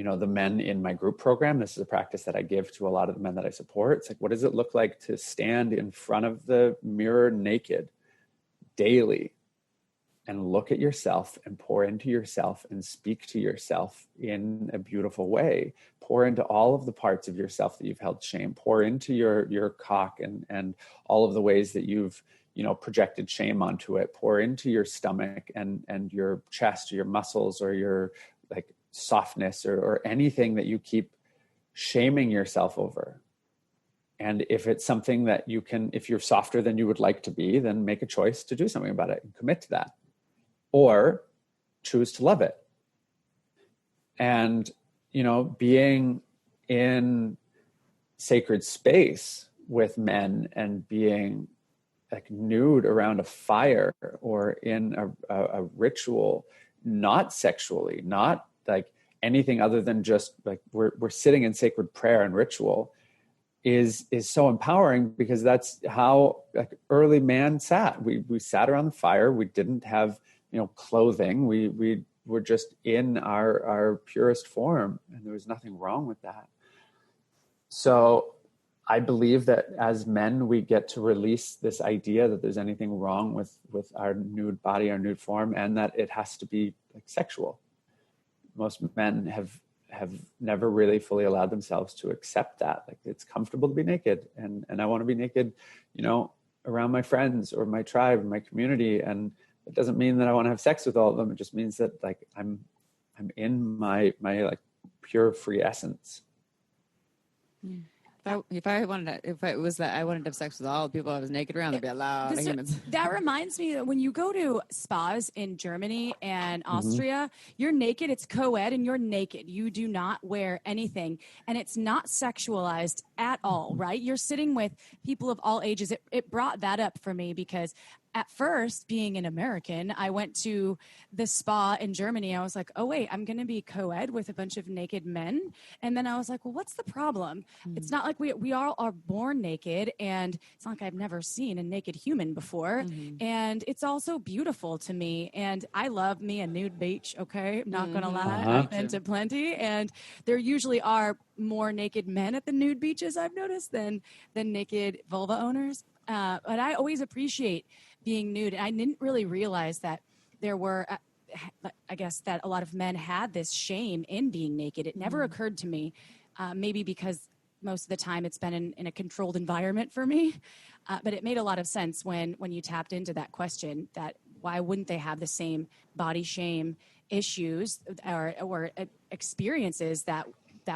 the men in my group program. This is a practice that I give to a lot of the men that I support. It's like, what does it look like to stand in front of the mirror naked daily and look at yourself and pour into yourself and speak to yourself in a beautiful way? Pour into all of the parts of yourself that you've held shame. Pour into your cock and all of the ways that you've, projected shame onto it. Pour into your stomach and your chest, or your muscles, or your like softness, or anything that you keep shaming yourself over. And if it's something that if you're softer than you would like to be, then make a choice to do something about it and commit to that, or choose to love it. And, being in sacred space with men and being like nude around a fire or in a ritual, not sexually, not like anything other than just like we're sitting in sacred prayer and ritual, is so empowering, because that's how like early man sat. We sat around the fire. We didn't have clothing. We were just in our purest form, and there was nothing wrong with that. So I believe that as men, we get to release this idea that there's anything wrong with our nude body, our nude form, and that it has to be like sexual. Most men have never really fully allowed themselves to accept that. Like, it's comfortable to be naked, and I want to be naked, around my friends or my tribe, my community. And it doesn't mean that I want to have sex with all of them. It just means that like I'm in my like pure free essence. If it was that I wanted to have sex with all the people I was naked around, there'd be a lot of humans. That reminds me that when you go to spas in Germany and Austria, you're naked. It's co-ed, and you're naked. You do not wear anything, and it's not sexualized at all, right? You're sitting with people of all ages. It brought that up for me, because at first, being an American, I went to the spa in Germany. I was like, oh, wait, I'm going to be co-ed with a bunch of naked men. And then I was like, well, what's the problem? It's not like we all are born naked, and it's not like I've never seen a naked human before. And it's also beautiful to me. And I love me a nude beach, okay? I'm not going to lie. I've been to plenty. And there usually are more naked men at the nude beaches, I've noticed, than naked vulva owners. But I always appreciate being nude. And I didn't really realize that there were, I guess, that a lot of men had this shame in being naked. It never occurred to me, maybe because most of the time it's been in a controlled environment for me. But it made a lot of sense when you tapped into that question, that why wouldn't they have the same body shame issues or experiences that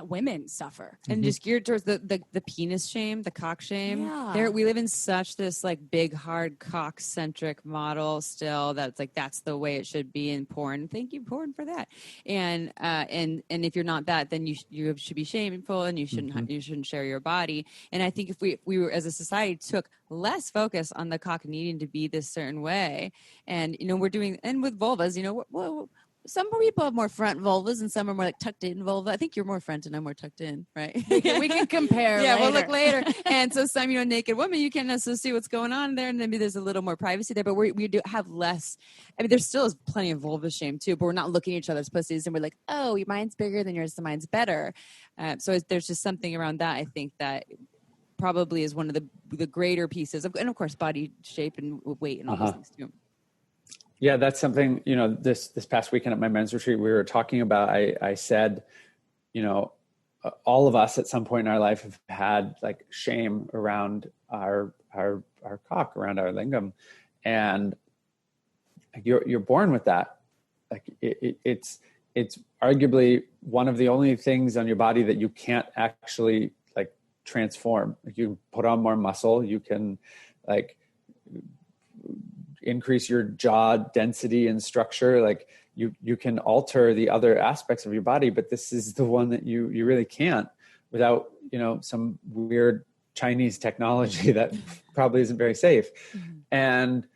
women suffer, and just geared towards the penis shame, the cock shame. Yeah. We live in such this like big, hard, cock centric model still, that's like that's the way it should be in porn. Thank you, porn, for that. And if you're not that, then you should be shameful, and you shouldn't share your body. And I think if we were as a society took less focus on the cock needing to be this certain way, and we're doing, and with vulvas, well, some people have more front vulvas and some are more like tucked in vulva. I think you're more front and I'm more tucked in, right? We can compare. Yeah, we'll look later. And so some, naked women, you can't necessarily see what's going on there, and maybe there's a little more privacy there. But we do have less. I mean, there still is plenty of vulva shame too, but we're not looking at each other's pussies and we're like, oh, mine's bigger than yours, so mine's better. So there's just something around that. I think that probably is one of the greater pieces of, and of course, body shape and weight and all those things too. Yeah, that's something, this past weekend at my men's retreat, we were talking about, I said, all of us at some point in our life have had like shame around our cock, around our lingam, and you're born with that. Like it's arguably one of the only things on your body that you can't actually like transform. Like you put on more muscle, you can like increase your jaw density and structure. Like you can alter the other aspects of your body, but this is the one that you really can't without, some weird Chinese technology that probably isn't very safe. Mm-hmm. And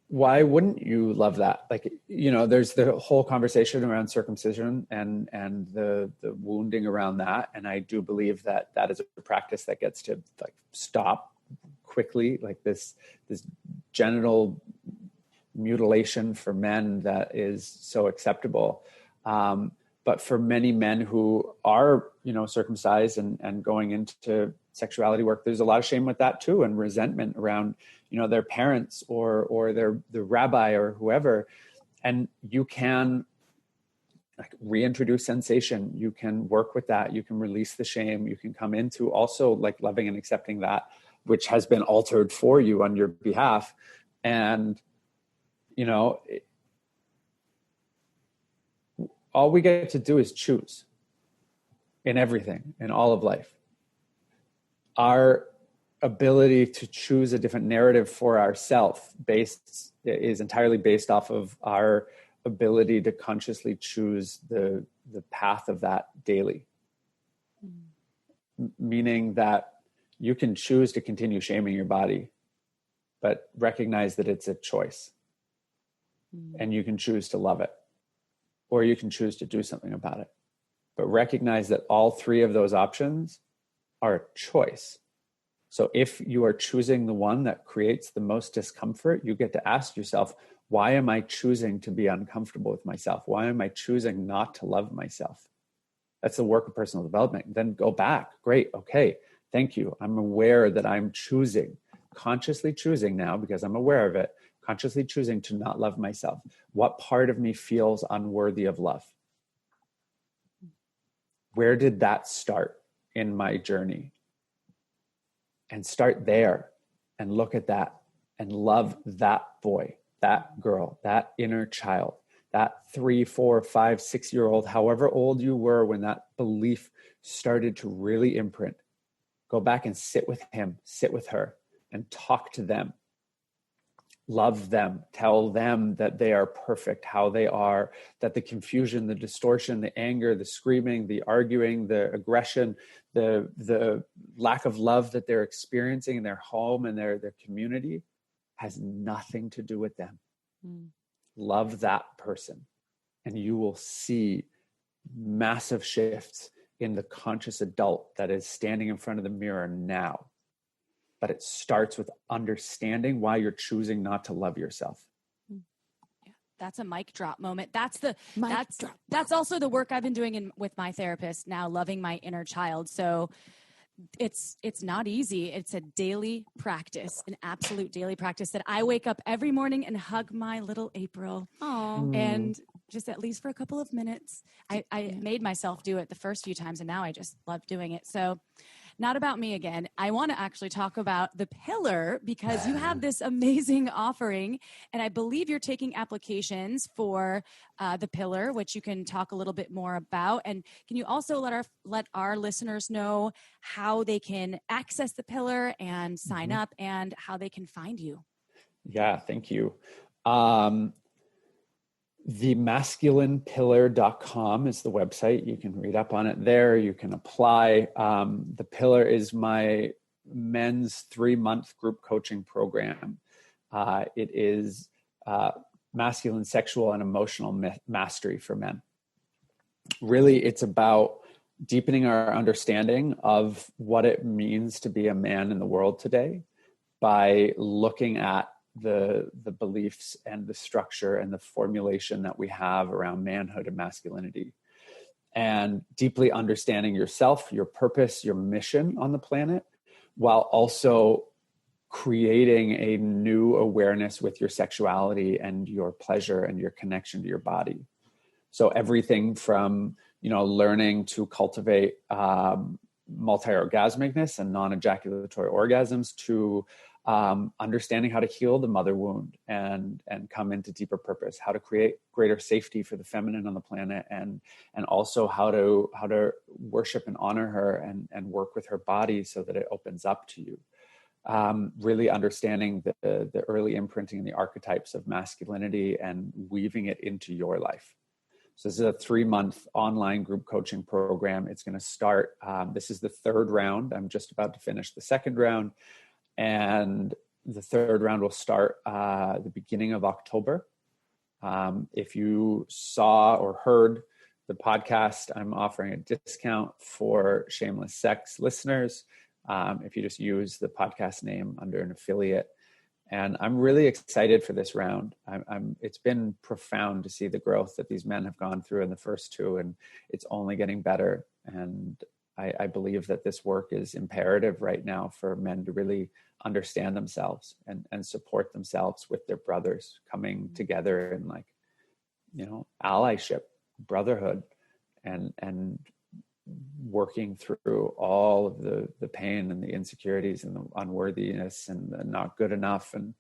why wouldn't you love that? Like, there's the whole conversation around circumcision and the wounding around that. And I do believe that is a practice that gets to like stop quickly, like this genital mutilation for men that is so acceptable. But for many men who are, circumcised and going into sexuality work, there's a lot of shame with that too, and resentment around, their parents or the rabbi or whoever. And you can like reintroduce sensation. You can work with that. You can release the shame. You can come into also like loving and accepting that which has been altered for you on your behalf. And, all we get to do is choose in everything, in all of life. Our ability to choose a different narrative for ourselves is entirely based off of our ability to consciously choose the path of that daily. Meaning that you can choose to continue shaming your body, but recognize that it's a choice. And you can choose to love it, or you can choose to do something about it. But recognize that all three of those options are a choice. So if you are choosing the one that creates the most discomfort, you get to ask yourself, why am I choosing to be uncomfortable with myself? Why am I choosing not to love myself? That's the work of personal development. Then go back. Great. Okay. Thank you. I'm aware that I'm consciously choosing now, because I'm aware of it, consciously choosing to not love myself. What part of me feels unworthy of love? Where did that start in my journey? And start there and look at that and love that boy, that girl, that inner child, that 3, 4, 5, 6-year-old, however old you were when that belief started to really imprint. Go back and sit with him, sit with her, and talk to them. Love them, tell them that they are perfect, how they are, that the confusion, the distortion, the anger, the screaming, the arguing, the aggression, the lack of love that they're experiencing in their home and their community has nothing to do with them. Love that person, and you will see massive shifts in the conscious adult that is standing in front of the mirror now. But it starts with understanding why you're choosing not to love yourself. Yeah, that's a mic drop moment. That's also the work I've been doing with my therapist now, loving my inner child. So it's not easy. It's a daily practice, an absolute daily practice that I wake up every morning and hug my little April. Aww. And just at least for a couple of minutes. I made myself do it the first few times, and now I just love doing it. So not about me again. I want to actually talk about the Pillar, because you have this amazing offering, and I believe you're taking applications for the Pillar, which you can talk a little bit more about. And can you also let our listeners know how they can access the Pillar and sign up, and how they can find you? Yeah, thank you. TheMasculinePillar.com is the website. You can read up on it there. You can apply. The Pillar is my men's 3-month group coaching program. It is masculine, sexual, and emotional mastery for men. Really, it's about deepening our understanding of what it means to be a man in the world today by looking at the beliefs and the structure and the formulation that we have around manhood and masculinity, and deeply understanding yourself, your purpose, your mission on the planet, while also creating a new awareness with your sexuality and your pleasure and your connection to your body. So everything from learning to cultivate multi-orgasmicness and non-ejaculatory orgasms, to understanding how to heal the mother wound and come into deeper purpose, how to create greater safety for the feminine on the planet, and also how to worship and honor her and work with her body so that it opens up to you. Really understanding the early imprinting and the archetypes of masculinity and weaving it into your life. So this is a 3-month online group coaching program. It's going to start, this is the 3rd round. I'm just about to finish the 2nd round. And the 3rd round will start the beginning of October. If you saw or heard the podcast, I'm offering a discount for Shameless Sex listeners. If you just use the podcast name under an affiliate. And I'm really excited for this round. It's been profound to see the growth that these men have gone through in the first 2, and it's only getting better. And I believe that this work is imperative right now for men to really understand themselves and support themselves with their brothers, coming together in allyship, brotherhood, and working through all of the pain and the insecurities and the unworthiness and the not good enough and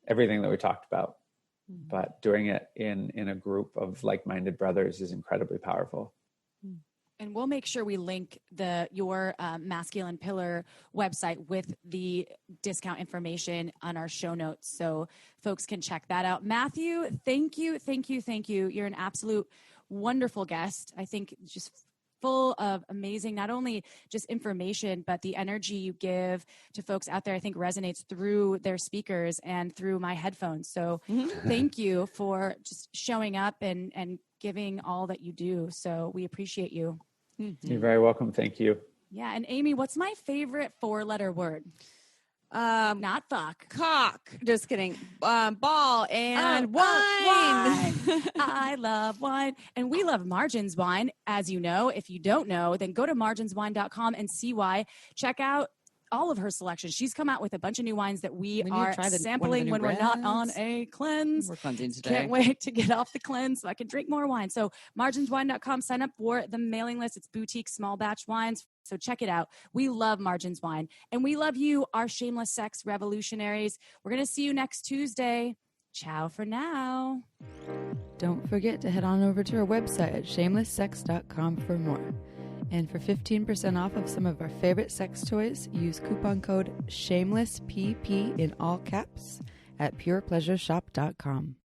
everything that we talked about. But doing it in a group of like-minded brothers is incredibly powerful. And we'll make sure we link your Masculine Pillar website with the discount information on our show notes, so folks can check that out. Matthew, thank you. You're an absolute wonderful guest. I think just full of amazing, not only just information, but the energy you give to folks out there, I think resonates through their speakers and through my headphones. So thank you for just showing up and giving all that you do. So we appreciate you. You're very welcome. Thank you. Yeah. And Amy, what's my favorite 4-letter word? Not fuck. Cock. Just kidding. Ball and wine. I love wine. And we love Margins Wine, as you know. If you don't know, then go to marginswine.com and see why. Check out all of her selections. She's come out with a bunch of new wines that we are sampling when we're not on a cleanse. We're cleansing today. Can't wait to get off the cleanse so I can drink more wine. So marginswine.com, sign up for the mailing list. It's boutique small batch wines. So check it out. We love Margins Wine. And we love you, our Shameless Sex revolutionaries. We're going to see you next Tuesday. Ciao for now. Don't forget to head on over to our website at shamelesssex.com for more. And for 15% off of some of our favorite sex toys, use coupon code SHAMELESSPP in all caps at purepleasureshop.com.